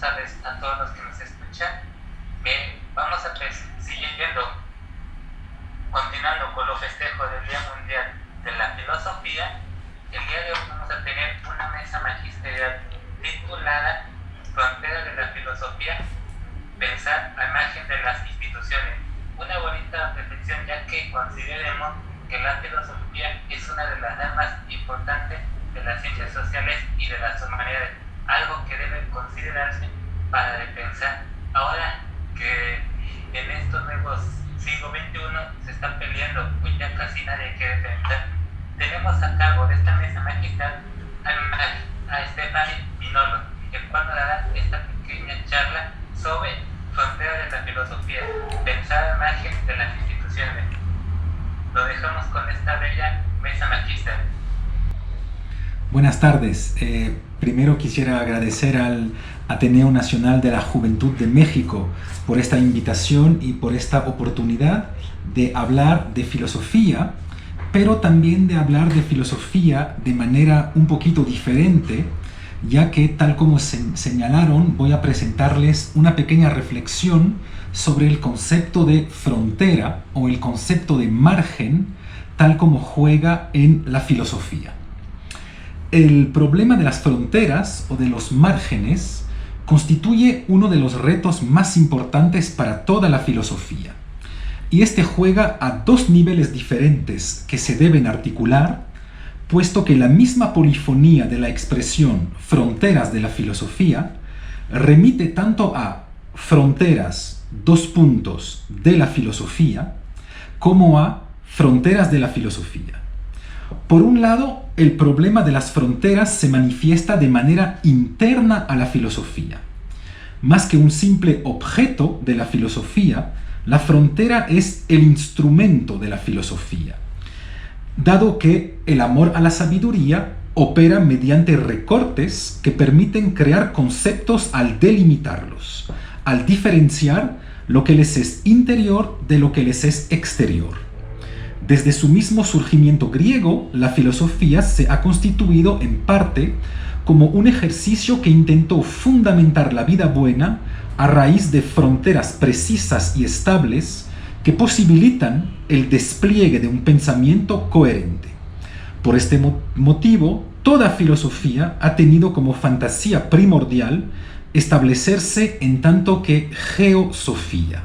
tardes a todos los que nos escuchan. Bien, vamos a siguiendo, continuando con los festejos del Día Mundial de la Filosofía. El día de hoy vamos a tener una mesa magisterial titulada Fronteras de la Filosofía, pensar a imagen de las instituciones. Una bonita reflexión, ya que consideremos que la filosofía es una de las ramas importantes de las ciencias sociales y de las humanidades, algo que debe considerarse para pensar. Ahora que en estos nuevos siglo XXI se están peleando, pues ya casi nadie quiere pensar. Tenemos a cargo de esta mesa magistral a Stephanie Minolo, el cual nos dará esta pequeña charla sobre fronteras de la filosofía, pensar a imagen de las instituciones. Lo dejamos con esta bella mesa magistral. Buenas tardes. Primero quisiera agradecer al Ateneo Nacional de la Juventud de México por esta invitación y por esta oportunidad de hablar de filosofía, pero también de hablar de filosofía de manera un poquito diferente, ya que, tal como señalaron, voy a presentarles una pequeña reflexión sobre el concepto de frontera o el concepto de margen, tal como juega en la filosofía. El problema de las fronteras o de los márgenes constituye uno de los retos más importantes para toda la filosofía. Y este juega a dos niveles diferentes que se deben articular, puesto que la misma polifonía de la expresión fronteras de la filosofía remite tanto a fronteras, de la filosofía, como a fronteras de la filosofía. Por un lado, el problema de las fronteras se manifiesta de manera interna a la filosofía. Más que un simple objeto de la filosofía, la frontera es el instrumento de la filosofía, dado que el amor a la sabiduría opera mediante recortes que permiten crear conceptos al delimitarlos, al diferenciar lo que les es interior de lo que les es exterior. Desde su mismo surgimiento griego, la filosofía se ha constituido en parte como un ejercicio que intentó fundamentar la vida buena a raíz de fronteras precisas y estables que posibilitan el despliegue de un pensamiento coherente. Por este motivo, toda filosofía ha tenido como fantasía primordial establecerse en tanto que geosofía.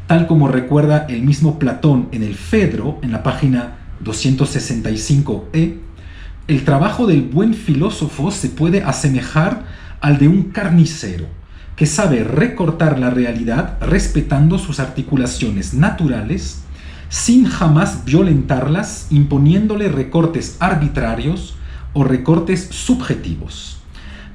Tal como recuerda el mismo Platón en el Fedro, en la página 265e, el trabajo del buen filósofo se puede asemejar al de un carnicero, que sabe recortar la realidad respetando sus articulaciones naturales, sin jamás violentarlas, imponiéndole recortes arbitrarios o recortes subjetivos.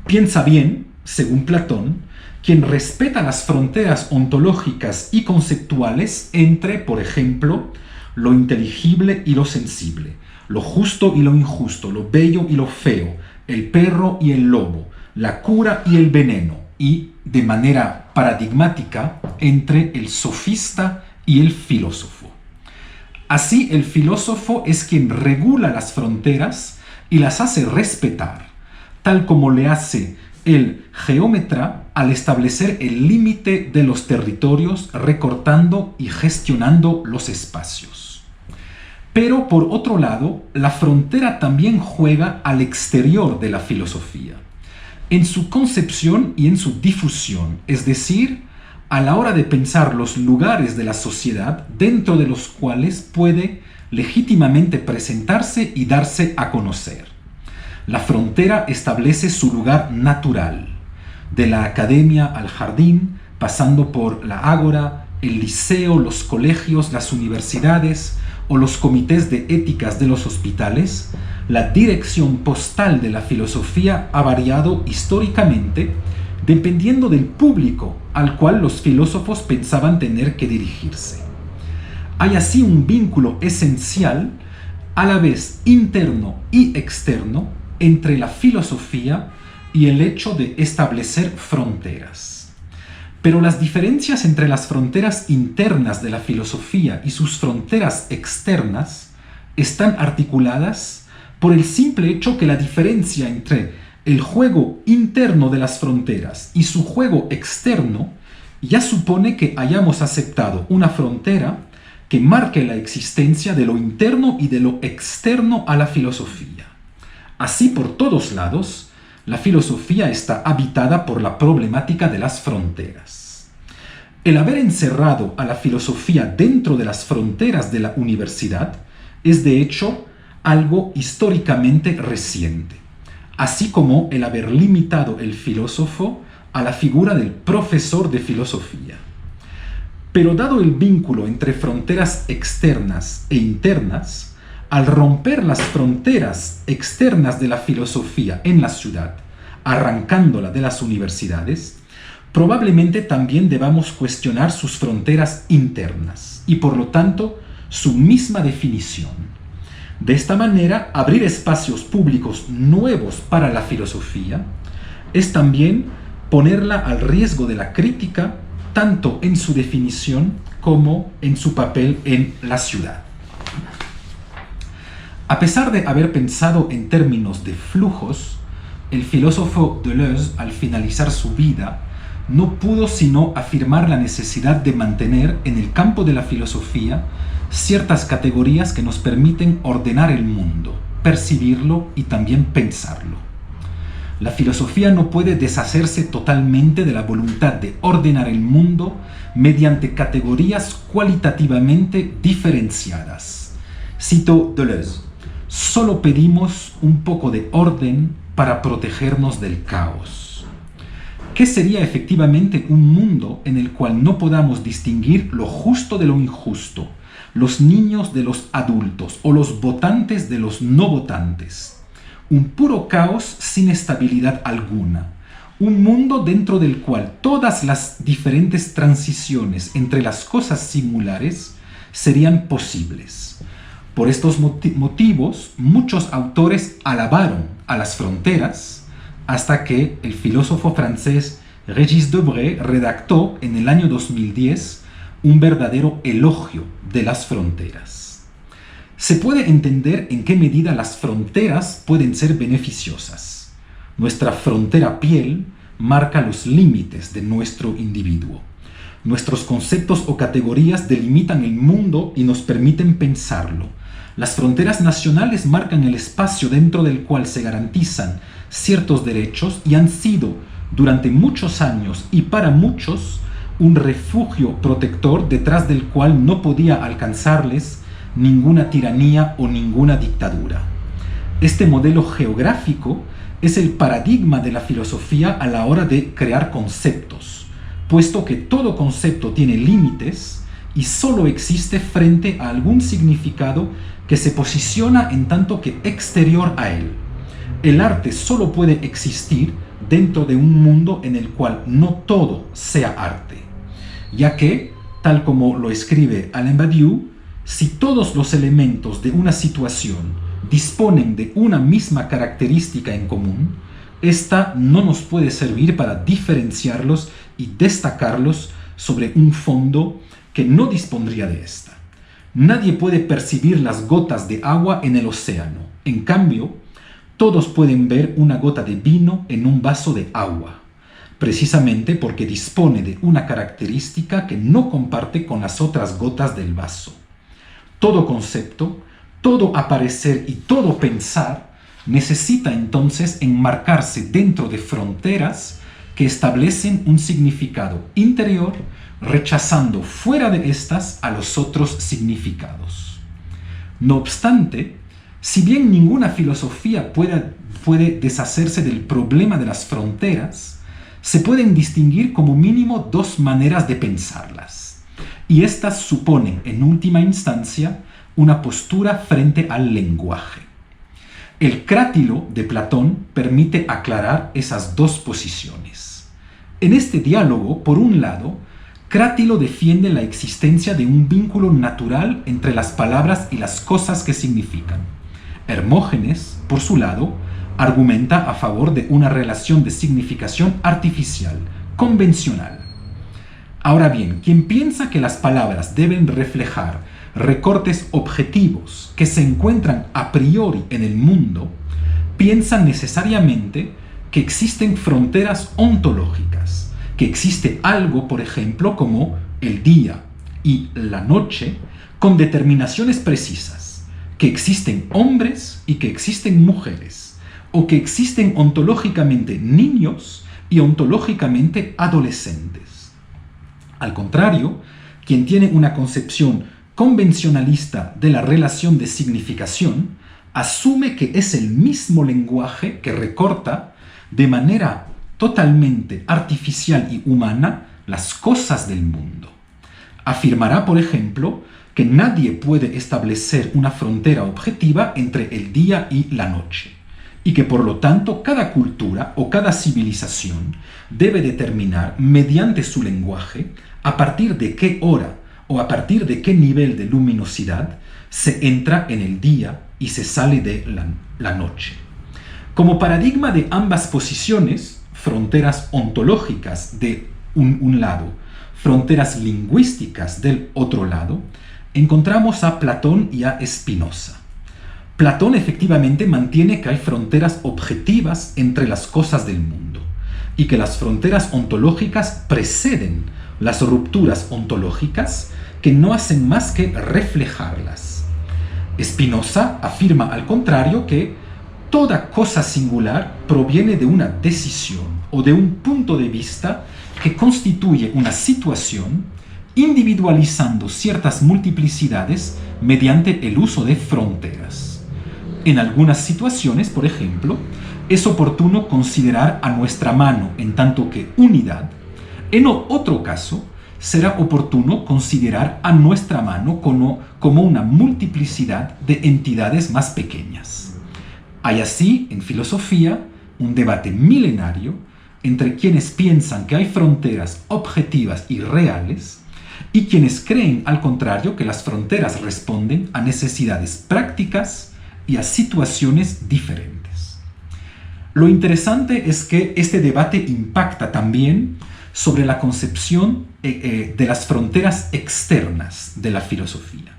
Piensa bien, según Platón, quien respeta las fronteras ontológicas y conceptuales entre, por ejemplo, lo inteligible y lo sensible, lo justo y lo injusto, lo bello y lo feo, el perro y el lobo, la cura y el veneno, y, de manera paradigmática, entre el sofista y el filósofo. Así, el filósofo es quien regula las fronteras y las hace respetar, tal como le hace el geómetra al establecer el límite de los territorios, recortando y gestionando los espacios. Pero, por otro lado, la frontera también juega al exterior de la filosofía, en su concepción y en su difusión, es decir, a la hora de pensar los lugares de la sociedad dentro de los cuales puede legítimamente presentarse y darse a conocer. La frontera establece su lugar natural, de la academia al jardín, pasando por la ágora, el liceo, los colegios, las universidades o los comités de éticas de los hospitales. La dirección postal de la filosofía ha variado históricamente dependiendo del público al cual los filósofos pensaban tener que dirigirse. Hay así un vínculo esencial, a la vez interno y externo, entre la filosofía y el hecho de establecer fronteras. Pero las diferencias entre las fronteras internas de la filosofía y sus fronteras externas están articuladas por el simple hecho que la diferencia entre El juego interno de las fronteras y su juego externo ya supone que hayamos aceptado una frontera que marque la existencia de lo interno y de lo externo a la filosofía. Así, por todos lados, la filosofía está habitada por la problemática de las fronteras. El haber encerrado a la filosofía dentro de las fronteras de la universidad es, de hecho, algo históricamente reciente, así como el haber limitado el filósofo a la figura del profesor de filosofía. Pero dado el vínculo entre fronteras externas e internas, al romper las fronteras externas de la filosofía en la ciudad, arrancándola de las universidades, probablemente también debamos cuestionar sus fronteras internas y, por lo tanto, su misma definición. De esta manera, abrir espacios públicos nuevos para la filosofía es también ponerla al riesgo de la crítica, tanto en su definición como en su papel en la ciudad. A pesar de haber pensado en términos de flujos, el filósofo Deleuze, al finalizar su vida, no pudo sino afirmar la necesidad de mantener en el campo de la filosofía ciertas categorías que nos permiten ordenar el mundo, percibirlo y también pensarlo. La filosofía no puede deshacerse totalmente de la voluntad de ordenar el mundo mediante categorías cualitativamente diferenciadas. Cito Deleuze: solo pedimos un poco de orden para protegernos del caos. ¿Qué sería efectivamente un mundo en el cual no podamos distinguir lo justo de lo injusto, los niños de los adultos o los votantes de los no votantes? Un puro caos sin estabilidad alguna. Un mundo dentro del cual todas las diferentes transiciones entre las cosas singulares serían posibles. Por estos motivos, muchos autores alabaron a las fronteras hasta que el filósofo francés Régis Debray redactó en el año 2010 un verdadero elogio de las fronteras. Se puede entender en qué medida las fronteras pueden ser beneficiosas. Nuestra frontera piel marca los límites de nuestro individuo. Nuestros conceptos o categorías delimitan el mundo y nos permiten pensarlo. Las fronteras nacionales marcan el espacio dentro del cual se garantizan ciertos derechos y han sido, durante muchos años y para muchos, un refugio protector detrás del cual no podía alcanzarles ninguna tiranía o ninguna dictadura. Este modelo geográfico es el paradigma de la filosofía a la hora de crear conceptos, puesto que todo concepto tiene límites y solo existe frente a algún significado que se posiciona en tanto que exterior a él. El arte solo puede existir dentro de un mundo en el cual no todo sea arte, ya que, tal como lo escribe Alain Badiou, si todos los elementos de una situación disponen de una misma característica en común, esta no nos puede servir para diferenciarlos y destacarlos sobre un fondo que no dispondría de esta. Nadie puede percibir las gotas de agua en el océano. En cambio, todos pueden ver una gota de vino en un vaso de agua, precisamente porque dispone de una característica que no comparte con las otras gotas del vaso. Todo concepto, todo aparecer y todo pensar necesita entonces enmarcarse dentro de fronteras que establecen un significado interior, rechazando fuera de estas a los otros significados. No obstante, si bien ninguna filosofía puede deshacerse del problema de las fronteras, se pueden distinguir como mínimo dos maneras de pensarlas. Y estas suponen, en última instancia, una postura frente al lenguaje. El crátilo de Platón permite aclarar esas dos posiciones. En este diálogo, por un lado, Crátilo defiende la existencia de un vínculo natural entre las palabras y las cosas que significan. Hermógenes, por su lado, argumenta a favor de una relación de significación artificial, convencional. Ahora bien, quien piensa que las palabras deben reflejar recortes objetivos que se encuentran a priori en el mundo, piensa necesariamente que existen fronteras ontológicas, que existe algo, por ejemplo, como el día y la noche, con determinaciones precisas, que existen hombres y que existen mujeres, o que existen ontológicamente niños y ontológicamente adolescentes. Al contrario, quien tiene una concepción convencionalista de la relación de significación asume que es el mismo lenguaje que recorta de manera totalmente artificial y humana las cosas del mundo. Afirmará, por ejemplo, que nadie puede establecer una frontera objetiva entre el día y la noche, y que por lo tanto cada cultura o cada civilización debe determinar mediante su lenguaje a partir de qué hora o a partir de qué nivel de luminosidad se entra en el día y se sale de la noche. Como paradigma de ambas posiciones, fronteras ontológicas de un lado, fronteras lingüísticas del otro lado, encontramos a Platón y a Spinoza. Platón efectivamente mantiene que hay fronteras objetivas entre las cosas del mundo y que las fronteras ontológicas preceden las rupturas ontológicas que no hacen más que reflejarlas. Spinoza afirma al contrario que toda cosa singular proviene de una decisión o de un punto de vista que constituye una situación individualizando ciertas multiplicidades mediante el uso de fronteras. En algunas situaciones, por ejemplo, es oportuno considerar a nuestra mano en tanto que unidad. En otro caso, será oportuno considerar a nuestra mano como una multiplicidad de entidades más pequeñas. Hay así, en filosofía, un debate milenario entre quienes piensan que hay fronteras objetivas y reales y quienes creen, al contrario, que las fronteras responden a necesidades prácticas y a situaciones diferentes. Lo interesante es que este debate impacta también sobre la concepción de las fronteras externas de la filosofía.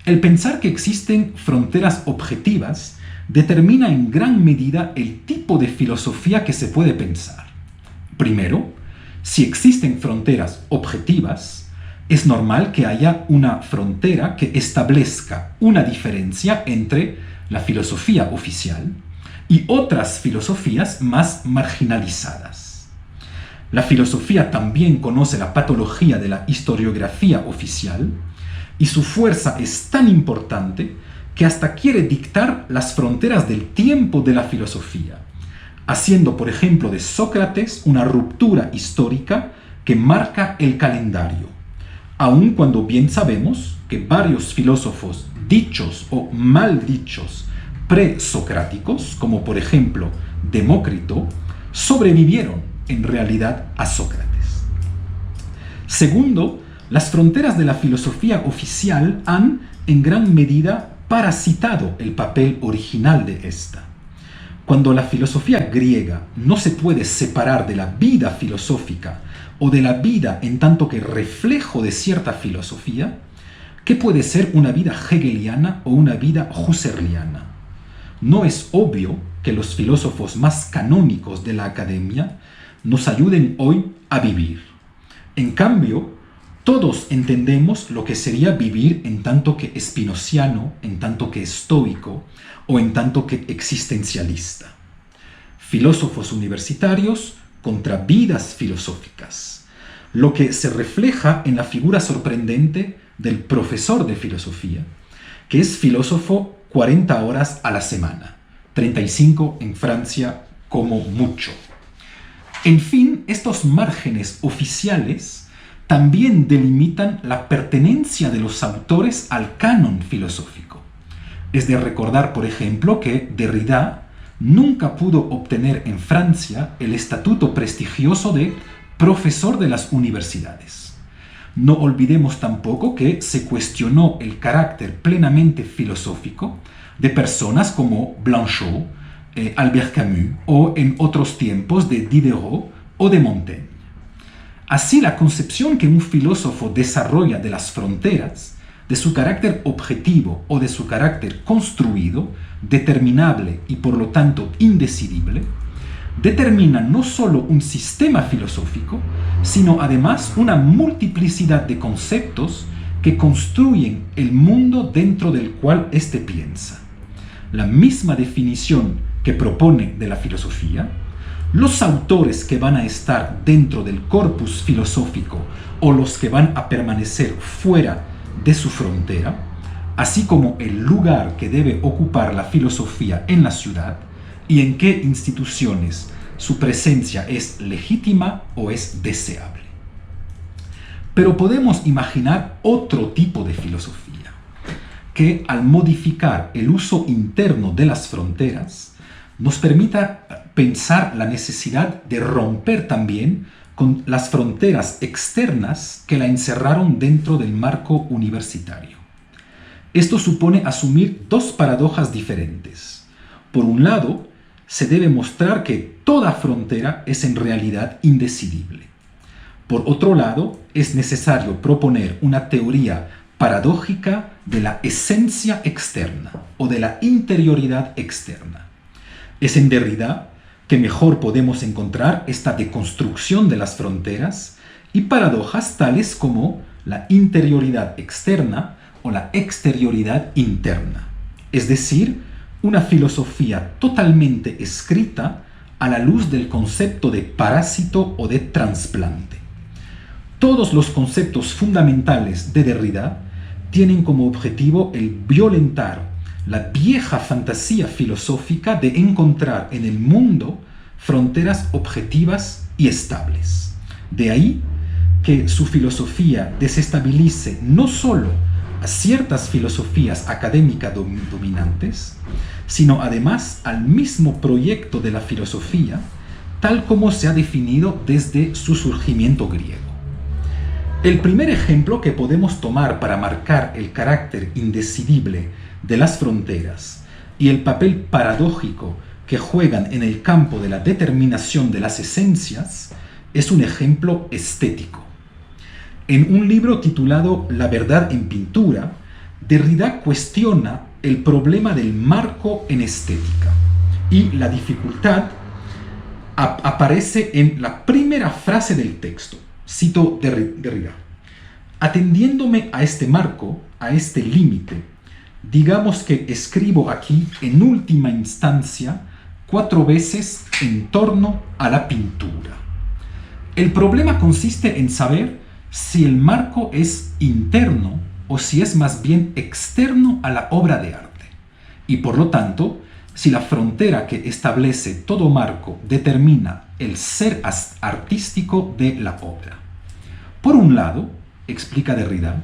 El pensar que existen fronteras objetivas determina en gran medida el tipo de filosofía que se puede pensar. Primero, si existen fronteras objetivas, es normal que haya una frontera que establezca una diferencia entre la filosofía oficial y otras filosofías más marginalizadas. La filosofía también conoce la patología de la historiografía oficial y su fuerza es tan importante que hasta quiere dictar las fronteras del tiempo de la filosofía, haciendo, por ejemplo, de Sócrates una ruptura histórica que marca el calendario, aun cuando bien sabemos que varios filósofos dichos o mal dichos presocráticos, como por ejemplo Demócrito, sobrevivieron en realidad a Sócrates. Segundo, las fronteras de la filosofía oficial han, en gran medida, parasitado el papel original de esta. Cuando la filosofía griega no se puede separar de la vida filosófica o de la vida en tanto que reflejo de cierta filosofía, ¿qué puede ser una vida hegeliana o una vida husserliana? No es obvio que los filósofos más canónicos de la academia nos ayuden hoy a vivir. En cambio, todos entendemos lo que sería vivir en tanto que espinociano, en tanto que estoico o en tanto que existencialista. Filósofos universitarios contra vidas filosóficas, lo que se refleja en la figura sorprendente del profesor de filosofía, que es filósofo 40 horas a la semana, 35 en Francia como mucho. En fin, estos márgenes oficiales también delimitan la pertenencia de los autores al canon filosófico. Es de recordar, por ejemplo, que Derrida nunca pudo obtener en Francia el estatuto prestigioso de profesor de las universidades. No olvidemos tampoco que se cuestionó el carácter plenamente filosófico de personas como Blanchot, Albert Camus o en otros tiempos de Diderot o de Montaigne. Así, la concepción que un filósofo desarrolla de las fronteras, de su carácter objetivo o de su carácter construido, determinable y por lo tanto indecidible, determina no solo un sistema filosófico, sino además una multiplicidad de conceptos que construyen el mundo dentro del cual éste piensa. La misma definición que propone de la filosofía, los autores que van a estar dentro del corpus filosófico o los que van a permanecer fuera de su frontera, así como el lugar que debe ocupar la filosofía en la ciudad y en qué instituciones su presencia es legítima o es deseable. Pero podemos imaginar otro tipo de filosofía, que al modificar el uso interno de las fronteras, nos permita pensar la necesidad de romper también con las fronteras externas que la encerraron dentro del marco universitario. Esto supone asumir dos paradojas diferentes. Por un lado, se debe mostrar que toda frontera es en realidad indecidible. Por otro lado, es necesario proponer una teoría paradójica de la esencia externa o de la interioridad externa. Es en Derrida que mejor podemos encontrar esta deconstrucción de las fronteras y paradojas tales como la interioridad externa o la exterioridad interna, es decir, una filosofía totalmente escrita a la luz del concepto de parásito o de trasplante. Todos los conceptos fundamentales de Derrida tienen como objetivo el violentar la vieja fantasía filosófica de encontrar en el mundo fronteras objetivas y estables. De ahí que su filosofía desestabilice no solo a ciertas filosofías académicas dominantes, sino además al mismo proyecto de la filosofía, tal como se ha definido desde su surgimiento griego. El primer ejemplo que podemos tomar para marcar el carácter indecidible de las fronteras y el papel paradójico que juegan en el campo de la determinación de las esencias es un ejemplo estético. En un libro titulado La verdad en pintura, Derrida cuestiona el problema del marco en estética y la dificultad aparece en la primera frase del texto. Cito Derrida: atendiéndome a este marco, a este límite, digamos que escribo aquí en última instancia 4 veces en torno a la pintura. El problema consiste en saber si el marco es interno o si es más bien externo a la obra de arte, y por lo tanto, si la frontera que establece todo marco determina el ser artístico de la obra. Por un lado, explica Derrida,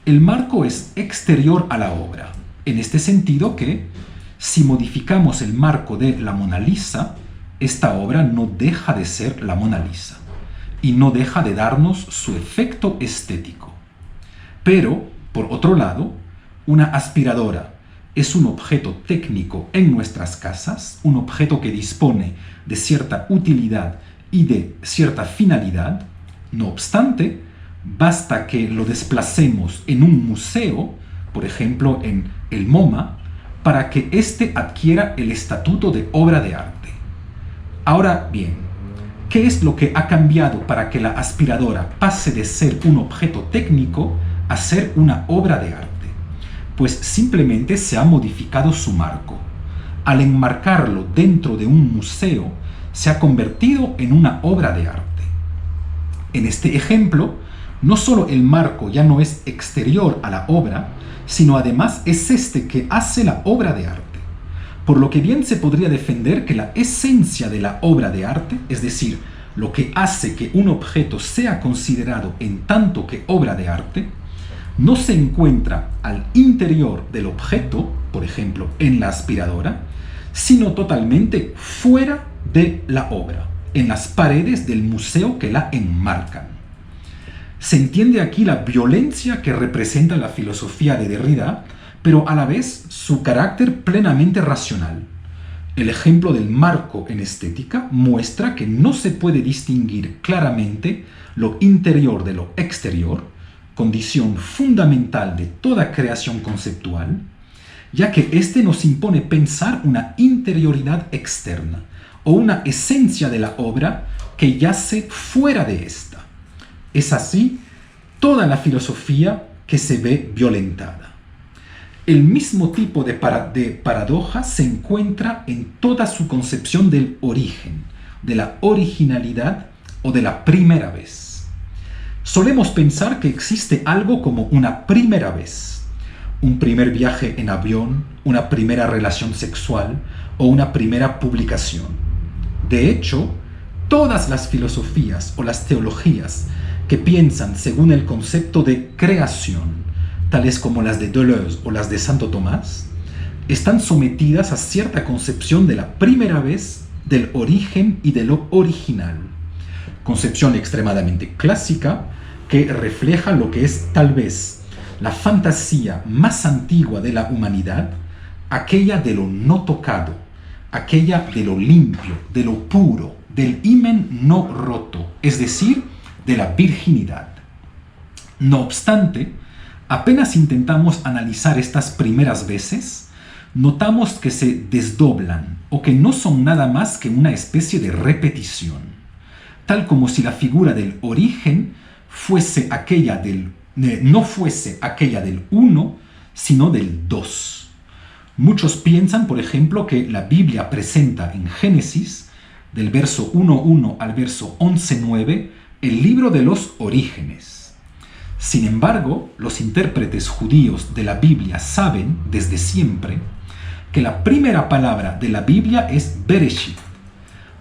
el marco es exterior a la obra, en este sentido que, si modificamos el marco de la Mona Lisa, esta obra no deja de ser la Mona Lisa y no deja de darnos su efecto estético. Pero, por otro lado, una aspiradora es un objeto técnico en nuestras casas, un objeto que dispone de cierta utilidad y de cierta finalidad. No obstante, basta que lo desplacemos en un museo, por ejemplo en el MoMA, para que éste adquiera el estatuto de obra de arte. Ahora bien, ¿qué es lo que ha cambiado para que la aspiradora pase de ser un objeto técnico a ser una obra de arte? Pues simplemente se ha modificado su marco. Al enmarcarlo dentro de un museo, se ha convertido en una obra de arte. En este ejemplo, no solo el marco ya no es exterior a la obra, sino además es este que hace la obra de arte. Por lo que bien se podría defender que la esencia de la obra de arte, es decir, lo que hace que un objeto sea considerado en tanto que obra de arte, no se encuentra al interior del objeto, por ejemplo, en la aspiradora, sino totalmente fuera de la obra, en las paredes del museo que la enmarcan. Se entiende aquí la violencia que representa la filosofía de Derrida, pero a la vez su carácter plenamente racional. El ejemplo del marco en estética muestra que no se puede distinguir claramente lo interior de lo exterior, condición fundamental de toda creación conceptual, ya que éste nos impone pensar una interioridad externa, o una esencia de la obra que yace fuera de esta. Es así toda la filosofía que se ve violentada. El mismo tipo de paradoja se encuentra en toda su concepción del origen, de la originalidad o de la primera vez. Solemos pensar que existe algo como una primera vez, un primer viaje en avión, una primera relación sexual o una primera publicación. De hecho, todas las filosofías o las teologías que piensan según el concepto de creación, tales como las de Deleuze o las de Santo Tomás, están sometidas a cierta concepción de la primera vez, del origen y de lo original. Concepción extremadamente clásica que refleja lo que es tal vez la fantasía más antigua de la humanidad, aquella de lo no tocado, aquella de lo limpio, de lo puro, del himen no roto, es decir, de la virginidad. No obstante, apenas intentamos analizar estas primeras veces, notamos que se desdoblan o que no son nada más que una especie de repetición, tal como si la figura del origen no fuese aquella del uno, sino del dos. Muchos piensan, por ejemplo, que la Biblia presenta en Génesis, del verso 1.1 al verso 11.9, el libro de los orígenes. Sin embargo, los intérpretes judíos de la Biblia saben, desde siempre, que la primera palabra de la Biblia es Bereshit,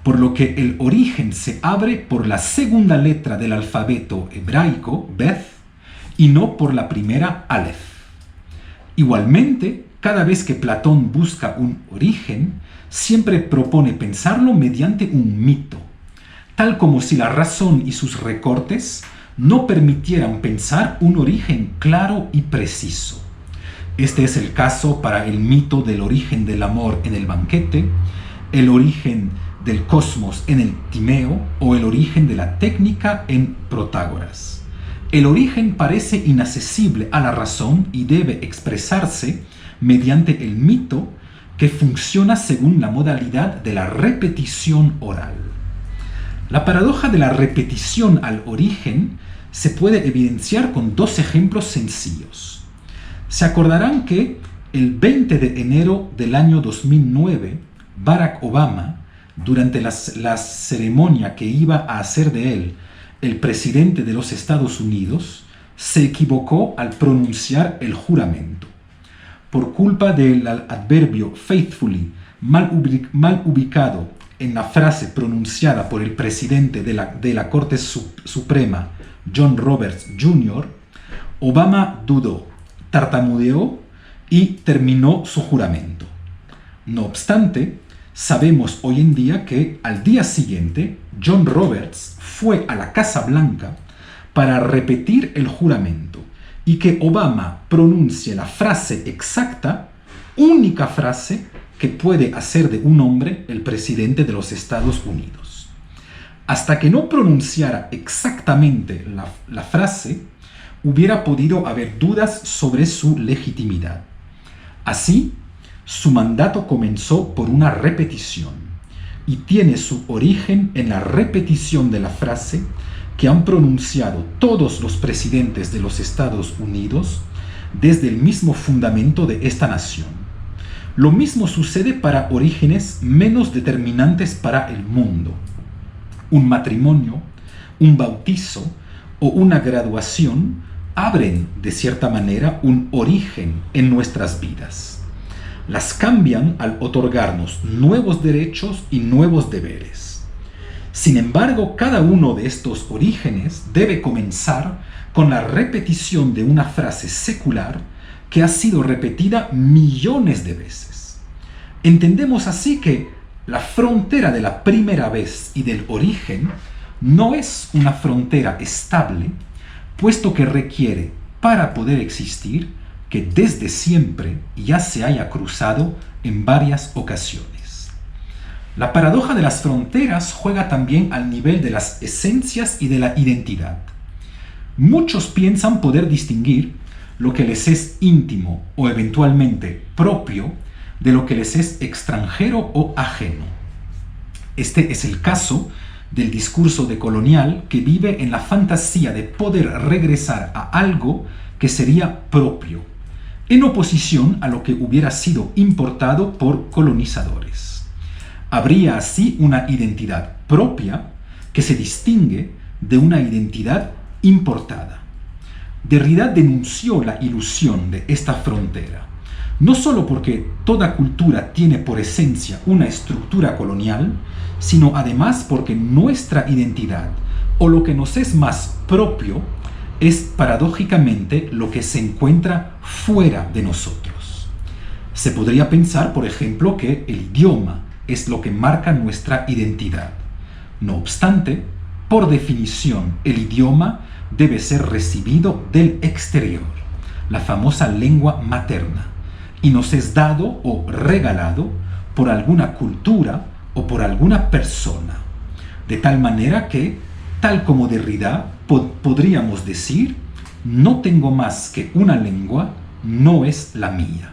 por lo que el origen se abre por la segunda letra del alfabeto hebraico, Beth, y no por la primera Aleph. Igualmente, cada vez que Platón busca un origen, siempre propone pensarlo mediante un mito, tal como si la razón y sus recortes no permitieran pensar un origen claro y preciso. Este es el caso para el mito del origen del amor en el banquete, el origen del cosmos en el Timeo o el origen de la técnica en Protágoras. El origen parece inaccesible a la razón y debe expresarse mediante el mito que funciona según la modalidad de la repetición oral. La paradoja de la repetición al origen se puede evidenciar con dos ejemplos sencillos. Se acordarán que el 20 de enero del año 2009, Barack Obama, durante la ceremonia que iba a hacer de él el presidente de los Estados Unidos, se equivocó al pronunciar el juramento. Por culpa del adverbio faithfully mal ubicado en la frase pronunciada por el presidente de la Corte Suprema, John Roberts Jr., Obama dudó, tartamudeó y terminó su juramento. No obstante, sabemos hoy en día que al día siguiente, John Roberts fue a la Casa Blanca para repetir el juramento y que Obama pronuncie la frase exacta, única frase que puede hacer de un hombre el presidente de los Estados Unidos. Hasta que no pronunciara exactamente la frase, hubiera podido haber dudas sobre su legitimidad. Así, su mandato comenzó por una repetición y tiene su origen en la repetición de la frase que han pronunciado todos los presidentes de los Estados Unidos desde el mismo fundamento de esta nación. Lo mismo sucede para orígenes menos determinantes para el mundo. Un matrimonio, un bautizo o una graduación abren, de cierta manera, un origen en nuestras vidas. Las cambian al otorgarnos nuevos derechos y nuevos deberes. Sin embargo, cada uno de estos orígenes debe comenzar con la repetición de una frase secular que ha sido repetida millones de veces. Entendemos así que la frontera de la primera vez y del origen no es una frontera estable, puesto que requiere, para poder existir, que desde siempre ya se haya cruzado en varias ocasiones. La paradoja de las fronteras juega también al nivel de las esencias y de la identidad. Muchos piensan poder distinguir lo que les es íntimo o eventualmente propio de lo que les es extranjero o ajeno. Este es el caso del discurso decolonial que vive en la fantasía de poder regresar a algo que sería propio, en oposición a lo que hubiera sido importado por colonizadores. Habría así una identidad propia que se distingue de una identidad importada. Derrida denunció la ilusión de esta frontera, no solo porque toda cultura tiene por esencia una estructura colonial, sino además porque nuestra identidad, o lo que nos es más propio, es paradójicamente lo que se encuentra fuera de nosotros. Se podría pensar, por ejemplo, que el idioma es lo que marca nuestra identidad. No obstante, por definición, el idioma debe ser recibido del exterior, la famosa lengua materna, y nos es dado o regalado por alguna cultura o por alguna persona. De tal manera que, tal como Derrida, podríamos decir, no tengo más que una lengua, no es la mía.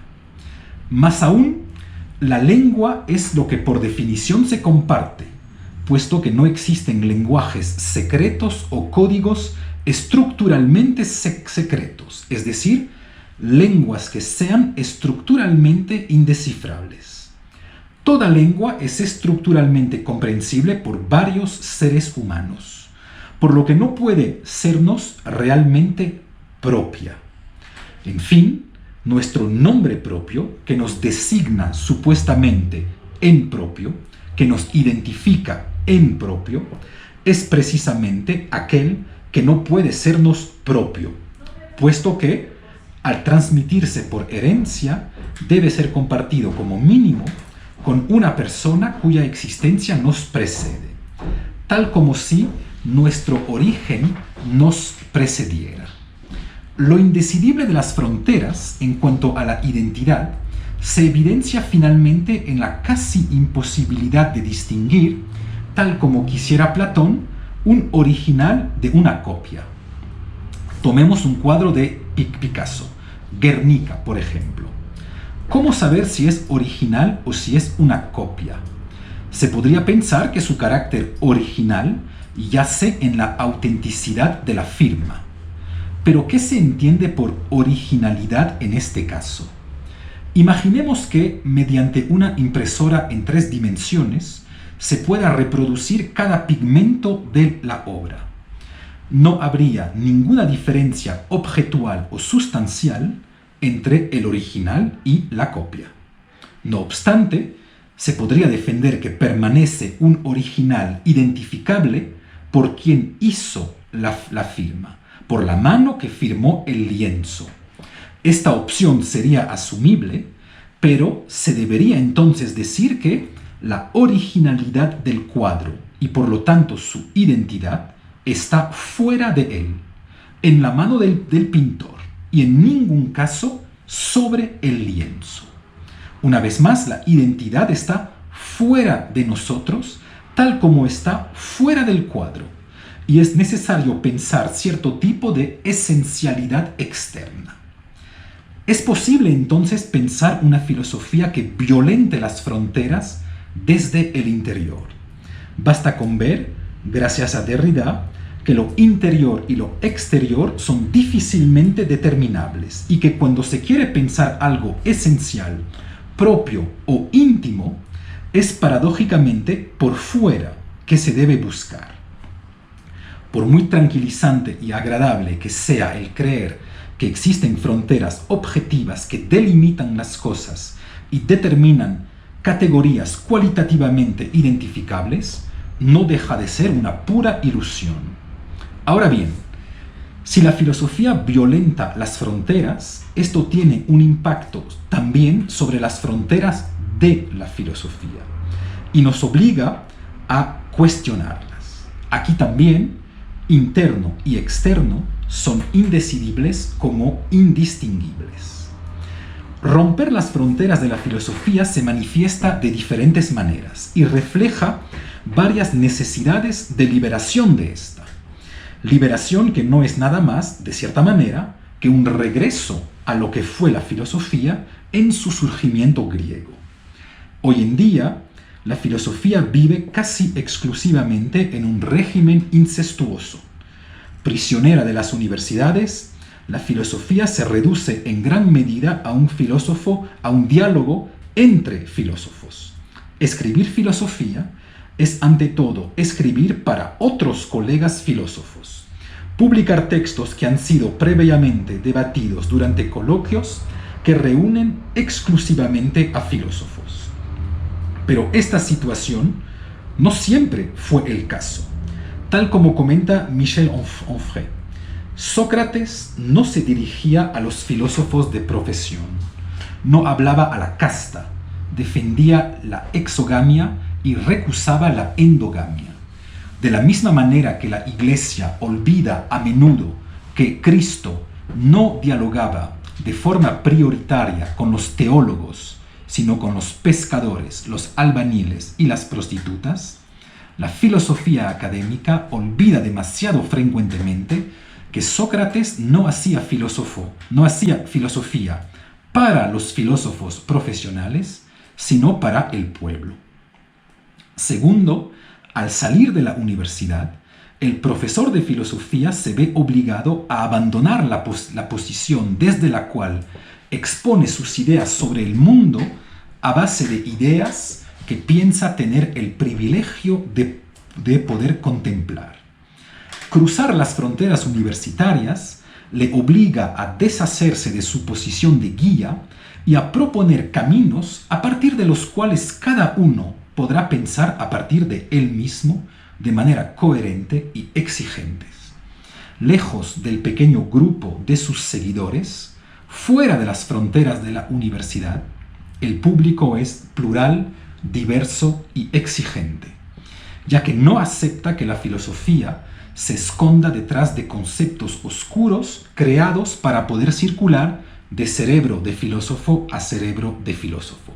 Más aún, la lengua es lo que por definición se comparte, puesto que no existen lenguajes secretos o códigos estructuralmente secretos, es decir, lenguas que sean estructuralmente indescifrables. Toda lengua es estructuralmente comprensible por varios seres humanos, por lo que no puede sernos realmente propia. En fin, nuestro nombre propio, que nos designa supuestamente en propio, que nos identifica en propio, es precisamente aquel que no puede sernos propio, puesto que, al transmitirse por herencia, debe ser compartido como mínimo con una persona cuya existencia nos precede, tal como si nuestro origen nos precediera. Lo indecidible de las fronteras en cuanto a la identidad se evidencia finalmente en la casi imposibilidad de distinguir, tal como quisiera Platón, un original de una copia. Tomemos un cuadro de Picasso, Guernica, por ejemplo. ¿Cómo saber si es original o si es una copia? Se podría pensar que su carácter original yace en la autenticidad de la firma. Pero ¿qué se entiende por originalidad en este caso? Imaginemos que, mediante una impresora en 3 dimensiones, se pueda reproducir cada pigmento de la obra. No habría ninguna diferencia objetual o sustancial entre el original y la copia. No obstante, se podría defender que permanece un original identificable por quien hizo la firma, por la mano que firmó el lienzo. Esta opción sería asumible, pero se debería entonces decir que la originalidad del cuadro y por lo tanto su identidad está fuera de él, en la mano del pintor y en ningún caso sobre el lienzo. Una vez más, la identidad está fuera de nosotros, tal como está fuera del cuadro, y es necesario pensar cierto tipo de esencialidad externa. ¿Es posible entonces pensar una filosofía que violente las fronteras desde el interior? Basta con ver, gracias a Derrida, que lo interior y lo exterior son difícilmente determinables y que cuando se quiere pensar algo esencial, propio o íntimo, es paradójicamente por fuera que se debe buscar. Por muy tranquilizante y agradable que sea el creer que existen fronteras objetivas que delimitan las cosas y determinan categorías cualitativamente identificables, no deja de ser una pura ilusión. Ahora bien, si la filosofía violenta las fronteras, esto tiene un impacto también sobre las fronteras de la filosofía y nos obliga a cuestionarlas. Aquí también, interno y externo son indecidibles como indistinguibles. Romper las fronteras de la filosofía se manifiesta de diferentes maneras y refleja varias necesidades de liberación de esta. Liberación que no es nada más, de cierta manera, que un regreso a lo que fue la filosofía en su surgimiento griego. Hoy en día, la filosofía vive casi exclusivamente en un régimen incestuoso. Prisionera de las universidades, la filosofía se reduce en gran medida a un diálogo entre filósofos. Escribir filosofía es ante todo escribir para otros colegas filósofos. Publicar textos que han sido previamente debatidos durante coloquios que reúnen exclusivamente a filósofos. Pero esta situación no siempre fue el caso. Tal como comenta Michel Onfray, Sócrates no se dirigía a los filósofos de profesión, no hablaba a la casta, defendía la exogamia y recusaba la endogamia. De la misma manera que la Iglesia olvida a menudo que Cristo no dialogaba de forma prioritaria con los teólogos, sino con los pescadores, los albañiles y las prostitutas, la filosofía académica olvida demasiado frecuentemente que Sócrates no hacía filosofía para los filósofos profesionales, sino para el pueblo. Segundo, al salir de la universidad, el profesor de filosofía se ve obligado a abandonar la posición desde la cual expone sus ideas sobre el mundo a base de ideas que piensa tener el privilegio de poder contemplar. Cruzar las fronteras universitarias le obliga a deshacerse de su posición de guía y a proponer caminos a partir de los cuales cada uno podrá pensar a partir de él mismo de manera coherente y exigente. Lejos del pequeño grupo de sus seguidores, fuera de las fronteras de la universidad, el público es plural, diverso y exigente, ya que no acepta que la filosofía se esconda detrás de conceptos oscuros creados para poder circular de cerebro de filósofo a cerebro de filósofo.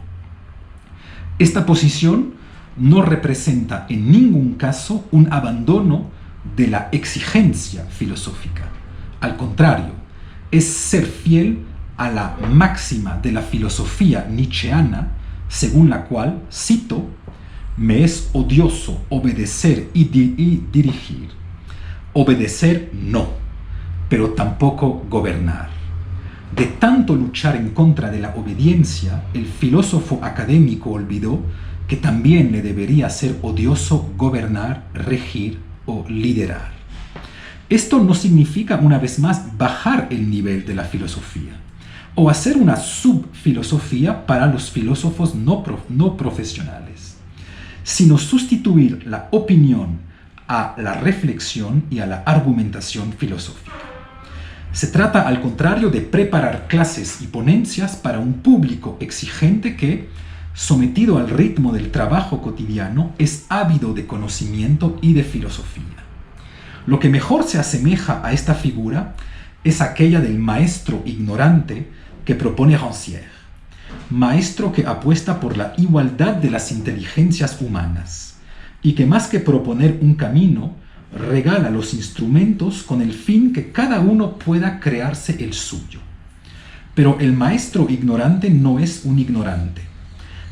Esta posición no representa en ningún caso un abandono de la exigencia filosófica. Al contrario, es ser fiel a la máxima de la filosofía nietzscheana, según la cual, cito, «Me es odioso obedecer y dirigir. Obedecer no, pero tampoco gobernar». De tanto luchar en contra de la obediencia, el filósofo académico olvidó que también le debería ser odioso gobernar, regir o liderar. Esto no significa, una vez más, bajar el nivel de la filosofía o hacer una subfilosofía para los filósofos no profesionales, sino sustituir la opinión a la reflexión y a la argumentación filosófica. Se trata, al contrario, de preparar clases y ponencias para un público exigente que, sometido al ritmo del trabajo cotidiano, es ávido de conocimiento y de filosofía. Lo que mejor se asemeja a esta figura es aquella del maestro ignorante que propone Rancière, maestro que apuesta por la igualdad de las inteligencias humanas y que, más que proponer un camino, regala los instrumentos con el fin que cada uno pueda crearse el suyo. Pero el maestro ignorante no es un ignorante.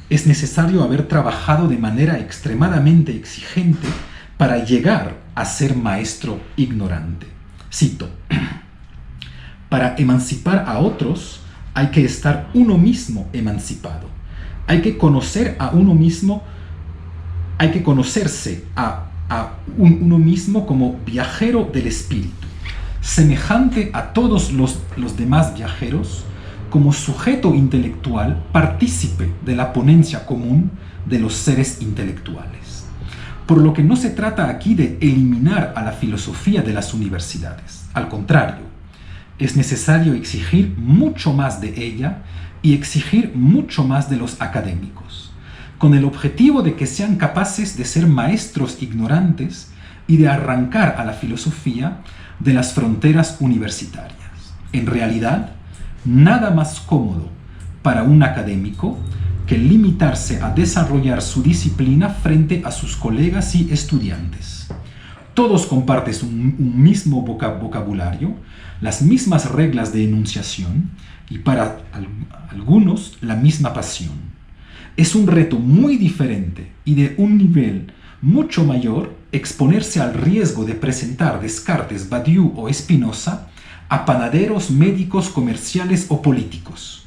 Es necesario haber trabajado de manera extremadamente exigente para llegar a ser maestro ignorante. Cito, «Para emancipar a otros hay que estar uno mismo emancipado. Hay que conocer a uno mismo, hay que conocerse a uno mismo como viajero del espíritu, semejante a todos los demás viajeros, como sujeto intelectual, partícipe de la ponencia común de los seres intelectuales. Por lo que no se trata aquí de eliminar a la filosofía de las universidades. Al contrario, es necesario exigir mucho más de ella y exigir mucho más de los académicos, con el objetivo de que sean capaces de ser maestros ignorantes y de arrancar a la filosofía de las fronteras universitarias. En realidad, nada más cómodo para un académico que limitarse a desarrollar su disciplina frente a sus colegas y estudiantes. Todos comparten un mismo vocabulario, las mismas reglas de enunciación y para algunos la misma pasión. Es un reto muy diferente y de un nivel mucho mayor exponerse al riesgo de presentar Descartes, Badiou o Spinoza a panaderos, médicos, comerciales o políticos.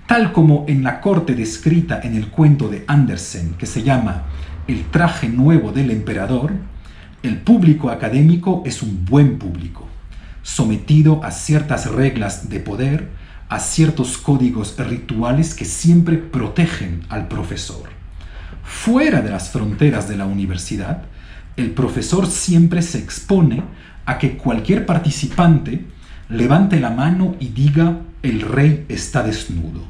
Tal como en la corte descrita en el cuento de Andersen, que se llama El traje nuevo del emperador, el público académico es un buen público, sometido a ciertas reglas de poder, a ciertos códigos rituales que siempre protegen al profesor. Fuera de las fronteras de la universidad, el profesor siempre se expone a que cualquier participante levante la mano y diga: el rey está desnudo.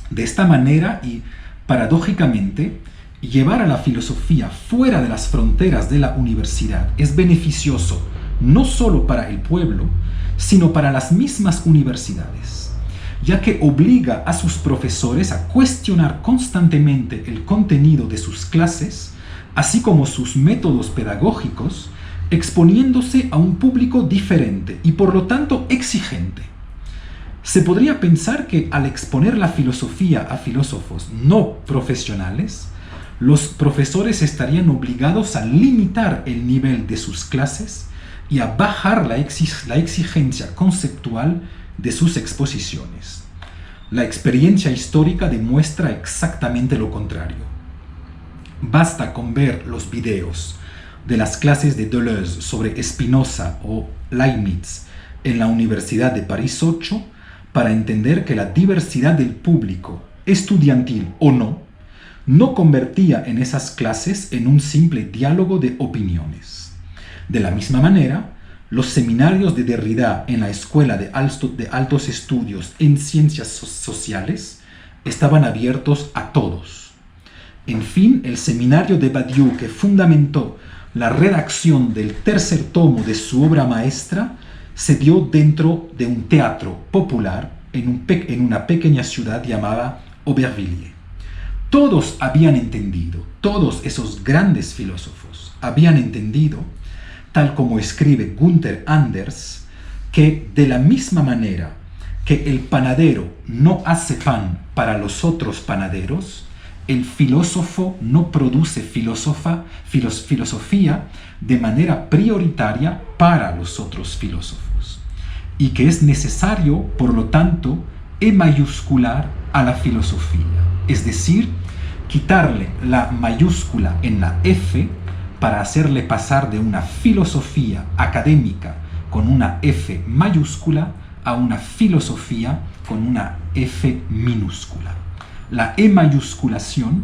De esta manera y paradójicamente, llevar a la filosofía fuera de las fronteras de la universidad es beneficioso no solo para el pueblo, sino para las mismas universidades, ya que obliga a sus profesores a cuestionar constantemente el contenido de sus clases, así como sus métodos pedagógicos, exponiéndose a un público diferente y por lo tanto exigente. Se podría pensar que al exponer la filosofía a filósofos no profesionales, los profesores estarían obligados a limitar el nivel de sus clases y a bajar la exigencia conceptual de sus exposiciones. La experiencia histórica demuestra exactamente lo contrario. Basta con ver los videos de las clases de Deleuze sobre Spinoza o Leibniz en la Universidad de París 8 para entender que la diversidad del público, estudiantil o no convertía en esas clases en un simple diálogo de opiniones. De la misma manera, los seminarios de Derrida en la Escuela de Altos Estudios en Ciencias Sociales estaban abiertos a todos. En fin, el seminario de Badiou, que fundamentó la redacción del tercer tomo de su obra maestra, se dio dentro de un teatro popular en una pequeña ciudad llamada Aubervilliers. Todos habían entendido, todos esos grandes filósofos habían entendido, tal como escribe Gunther Anders, que de la misma manera que el panadero no hace pan para los otros panaderos, el filósofo no produce filosofía de manera prioritaria para los otros filósofos, y que es necesario, por lo tanto, mayúscular a la filosofía, es decir, quitarle la mayúscula en la F para hacerle pasar de una filosofía académica con una F mayúscula a una filosofía con una F minúscula. La mayúsculación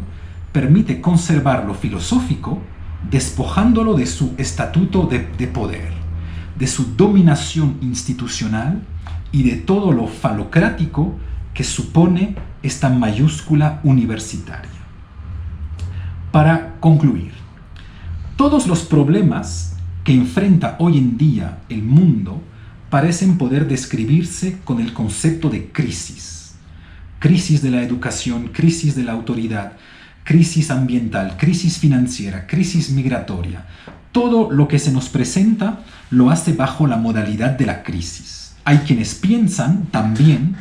permite conservar lo filosófico despojándolo de su estatuto de poder, de su dominación institucional y de todo lo falocrático que supone esta mayúscula universitaria. Para concluir, todos los problemas que enfrenta hoy en día el mundo parecen poder describirse con el concepto de crisis. Crisis de la educación, crisis de la autoridad, crisis ambiental, crisis financiera, crisis migratoria. Todo lo que se nos presenta lo hace bajo la modalidad de la crisis. Hay quienes piensan también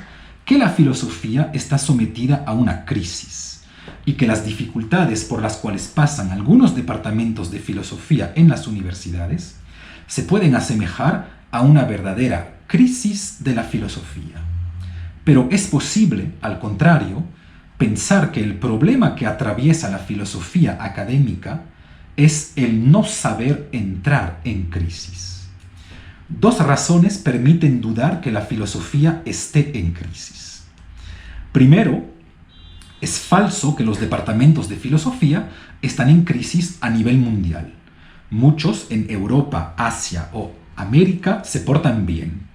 que la filosofía está sometida a una crisis y que las dificultades por las cuales pasan algunos departamentos de filosofía en las universidades se pueden asemejar a una verdadera crisis de la filosofía. Pero es posible, al contrario, pensar que el problema que atraviesa la filosofía académica es el no saber entrar en crisis. Dos razones permiten dudar que la filosofía esté en crisis. Primero, es falso que los departamentos de filosofía están en crisis a nivel mundial. Muchos en Europa, Asia o América se portan bien.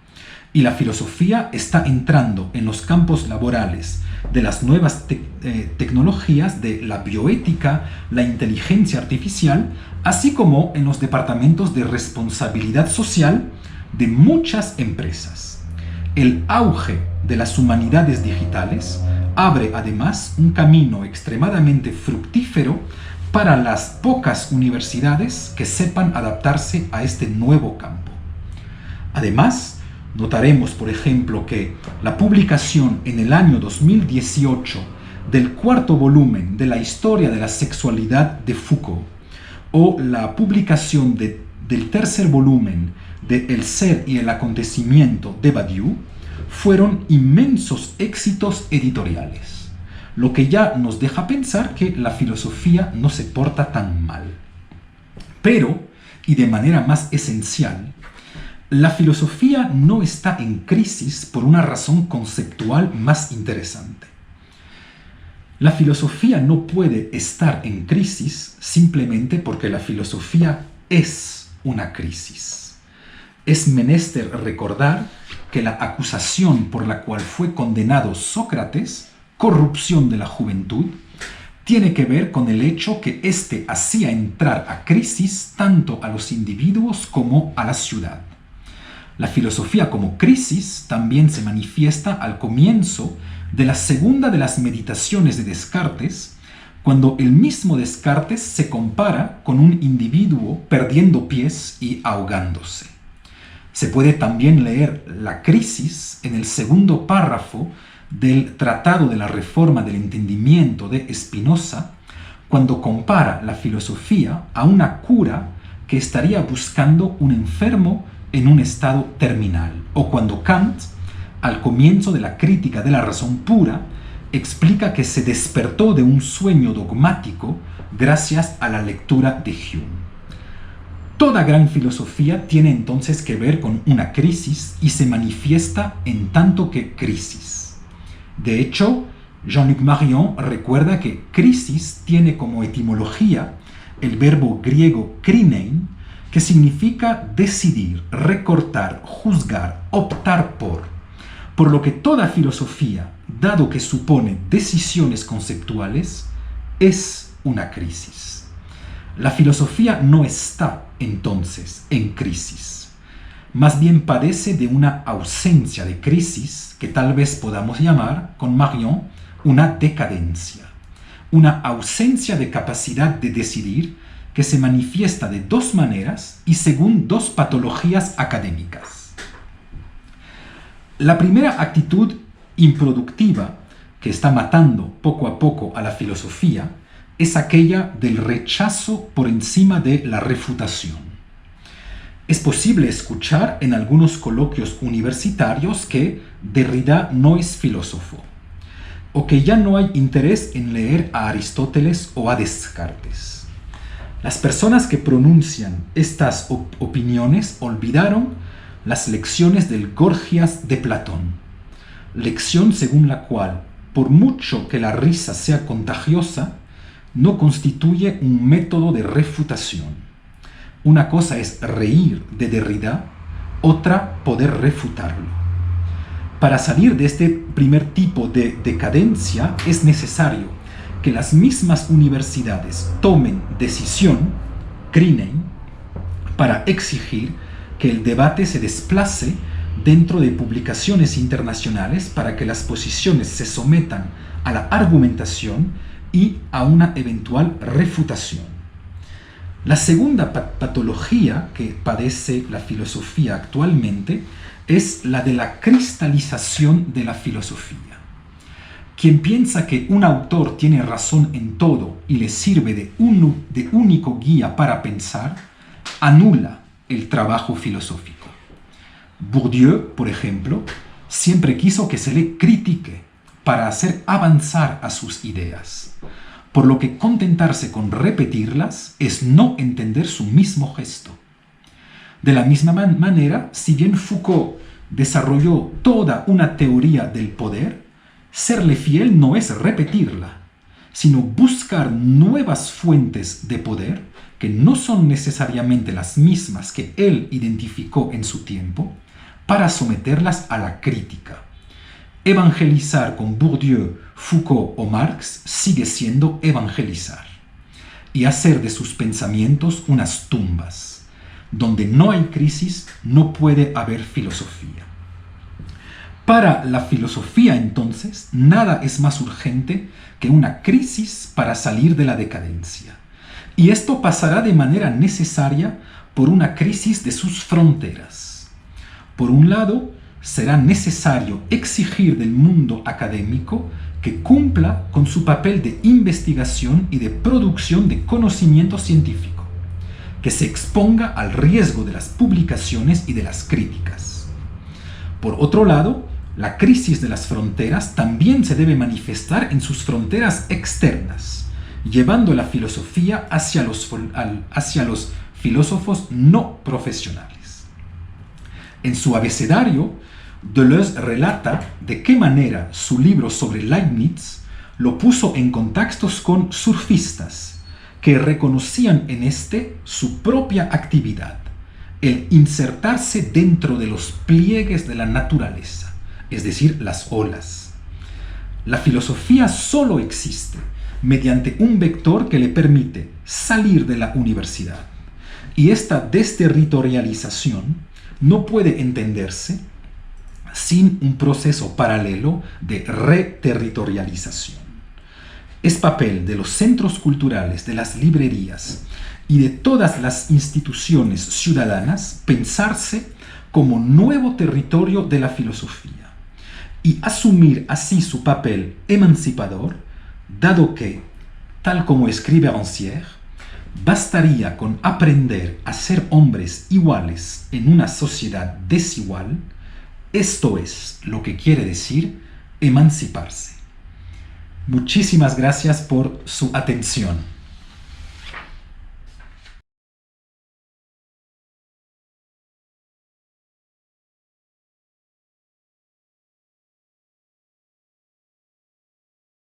Y la filosofía está entrando en los campos laborales de las nuevas tecnologías de la bioética, la inteligencia artificial, así como en los departamentos de responsabilidad social de muchas empresas. El auge de las humanidades digitales abre además un camino extremadamente fructífero para las pocas universidades que sepan adaptarse a este nuevo campo. Además, notaremos, por ejemplo, que la publicación en el año 2018 del cuarto volumen de la Historia de la Sexualidad de Foucault o la publicación del tercer volumen de El ser y el acontecimiento de Badiou fueron inmensos éxitos editoriales, lo que ya nos deja pensar que la filosofía no se porta tan mal. Pero, y de manera más esencial, la filosofía no está en crisis por una razón conceptual más interesante. La filosofía no puede estar en crisis simplemente porque la filosofía es una crisis. Es menester recordar que la acusación por la cual fue condenado Sócrates, corrupción de la juventud, tiene que ver con el hecho que éste hacía entrar a crisis tanto a los individuos como a la ciudad. La filosofía como crisis también se manifiesta al comienzo de la segunda de las meditaciones de Descartes, cuando el mismo Descartes se compara con un individuo perdiendo pies y ahogándose. Se puede también leer la crisis en el segundo párrafo del Tratado de la Reforma del Entendimiento de Spinoza, cuando compara la filosofía a una cura que estaría buscando un enfermo en un estado terminal, o cuando Kant, al comienzo de la crítica de la razón pura, explica que se despertó de un sueño dogmático gracias a la lectura de Hume. Toda gran filosofía tiene entonces que ver con una crisis y se manifiesta en tanto que crisis. De hecho, Jean-Luc Marion recuerda que crisis tiene como etimología el verbo griego krinein, que significa decidir, recortar, juzgar, optar por lo que toda filosofía, dado que supone decisiones conceptuales, es una crisis. La filosofía no está, entonces, en crisis. Más bien padece de una ausencia de crisis que tal vez podamos llamar, con Marion, una decadencia. Una ausencia de capacidad de decidir que se manifiesta de dos maneras y según dos patologías académicas. La primera actitud improductiva que está matando poco a poco a la filosofía es aquella del rechazo por encima de la refutación. Es posible escuchar en algunos coloquios universitarios que Derrida no es filósofo, o que ya no hay interés en leer a Aristóteles o a Descartes. Las personas que pronuncian estas opiniones olvidaron las lecciones del Gorgias de Platón, lección según la cual, por mucho que la risa sea contagiosa, no constituye un método de refutación. Una cosa es reír de Derrida, otra poder refutarlo. Para salir de este primer tipo de decadencia es necesario que las mismas universidades tomen decisión, krinein, para exigir que el debate se desplace dentro de publicaciones internacionales para que las posiciones se sometan a la argumentación y a una eventual refutación. La segunda patología que padece la filosofía actualmente es la de la cristalización de la filosofía. Quien piensa que un autor tiene razón en todo y le sirve de único guía para pensar, anula el trabajo filosófico. Bourdieu, por ejemplo, siempre quiso que se le critique para hacer avanzar a sus ideas, por lo que contentarse con repetirlas es no entender su mismo gesto. De la misma manera, si bien Foucault desarrolló toda una teoría del poder, serle fiel no es repetirla, sino buscar nuevas fuentes de poder que no son necesariamente las mismas que él identificó en su tiempo, para someterlas a la crítica. Evangelizar con Bourdieu, Foucault o Marx sigue siendo evangelizar, y hacer de sus pensamientos unas tumbas. Donde no hay crisis, no puede haber filosofía. Para la filosofía, entonces, nada es más urgente que una crisis para salir de la decadencia. Y esto pasará de manera necesaria por una crisis de sus fronteras. Por un lado, será necesario exigir del mundo académico que cumpla con su papel de investigación y de producción de conocimiento científico, que se exponga al riesgo de las publicaciones y de las críticas. Por otro lado, la crisis de las fronteras también se debe manifestar en sus fronteras externas, llevando la filosofía hacia los filósofos no profesionales. En su abecedario, Deleuze relata de qué manera su libro sobre Leibniz lo puso en contactos con surfistas que reconocían en este su propia actividad, el insertarse dentro de los pliegues de la naturaleza, es decir, las olas. La filosofía solo existe mediante un vector que le permite salir de la universidad, y esta desterritorialización no puede entenderse sin un proceso paralelo de reterritorialización. Es papel de los centros culturales, de las librerías y de todas las instituciones ciudadanas pensarse como nuevo territorio de la filosofía y asumir así su papel emancipador, dado que, tal como escribe Rancière, bastaría con aprender a ser hombres iguales en una sociedad desigual. Esto es lo que quiere decir emanciparse. Muchísimas gracias por su atención.